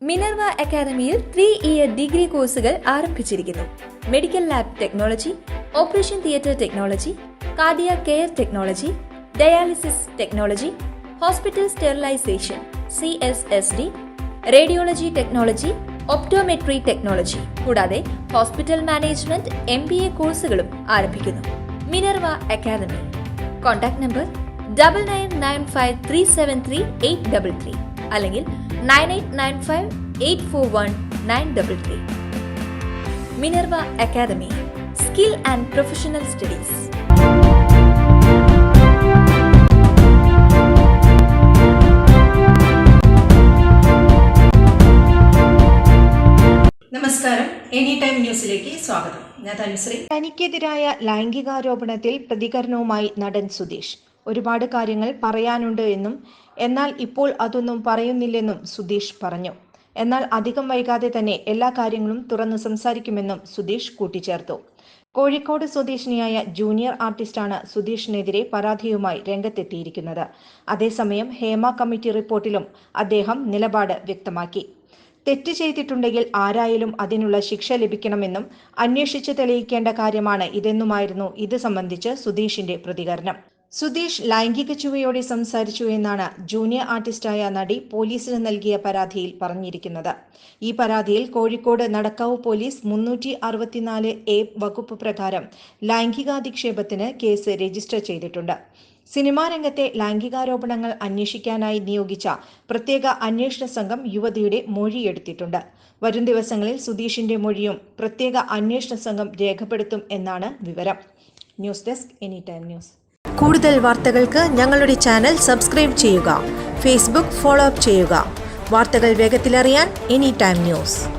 Minerva അക്കാദമിയിൽ 3-ഇയർ degree കോഴ്സുകൾ ആരംഭിച്ചിരിക്കുന്നു. Medical lab technology, operation theatre technology, cardiac care technology, dialysis technology, hospital sterilisation CSSD, radiology technology, optometry technology കൂടാതെ hospital management MBA കോഴ്സുകളും ആരംഭിക്കുന്നു. Minerva academy. Contact number 9995373833 അല്ലെങ്കിൽ 9895841933. Minerva academy, skill and professional studies. നമസ്കാരം, any time ന്യൂസിലേക്ക് സ്വാഗതം. ഞാൻ തനുശ്രീ. തനിക്കെതിരായ ലൈംഗികാരോപണത്തിൽ പ്രതികരണവുമായി നടൻ സുധീഷ്. ഒരുപാട് കാര്യങ്ങൾ പറയാനുണ്ട് എന്നും എന്നാൽ ഇപ്പോൾ അതൊന്നും പറയുന്നില്ലെന്നും സുധീഷ് പറഞ്ഞു. എന്നാൽ അധികം വൈകാതെ തന്നെ എല്ലാ കാര്യങ്ങളും തുറന്നു സംസാരിക്കുമെന്നും സുധീഷ് കൂട്ടിച്ചേർത്തു. കോഴിക്കോട് സ്വദേശിനിയായ ജൂനിയർ ആർട്ടിസ്റ്റാണ് സുധീഷിനെതിരെ പരാതിയുമായി രംഗത്തെത്തിയിരിക്കുന്നത്. അതേസമയം ഹേമ കമ്മിറ്റി റിപ്പോർട്ടിലും അദ്ദേഹം നിലപാട് വ്യക്തമാക്കി. തെറ്റ് ചെയ്തിട്ടുണ്ടെങ്കിൽ ആരായാലും അതിനുള്ള ശിക്ഷ ലഭിക്കണമെന്നും അന്വേഷിച്ച് തെളിയിക്കേണ്ട കാര്യമാണ് ഇതെന്നുമായിരുന്നു ഇത് സംബന്ധിച്ച് സുധീഷിന്റെ പ്രതികരണം. സുധീഷ് ലൈംഗിക ചുവയോടെ സംസാരിച്ചു എന്നാണ് ജൂനിയർ ആർട്ടിസ്റ്റായ നടി പോലീസിന് നൽകിയ പരാതിയിൽ പറഞ്ഞിരിക്കുന്നത്. ഈ പരാതിയിൽ കോഴിക്കോട് നടക്കാവ് പോലീസ് 364A വകുപ്പ് പ്രകാരം ലൈംഗികാധിക്ഷേപത്തിന് കേസ് രജിസ്റ്റർ ചെയ്തിട്ടുണ്ട്. സിനിമാ രംഗത്തെ ലൈംഗികാരോപണങ്ങൾ അന്വേഷിക്കാനായി നിയോഗിച്ച പ്രത്യേക അന്വേഷണ സംഘം യുവതിയുടെ മൊഴിയെടുത്തിട്ടുണ്ട്. വരും ദിവസങ്ങളിൽ സുധീഷിന്റെ മൊഴിയും പ്രത്യേക അന്വേഷണ സംഘം രേഖപ്പെടുത്തും എന്നാണ് വിവരം. News desk, any time news. കൂടുതൽ വാർത്തകൾക്ക് ഞങ്ങളുടെ ചാനൽ സബ്സ്ക്രൈബ് ചെയ്യുക. ഫേസ്ബുക്ക് ഫോളോ അപ്പ് ചെയ്യുക. വാർത്തകൾ വേഗത്തിലറിയാൻ എനി ടൈം ന്യൂസ്.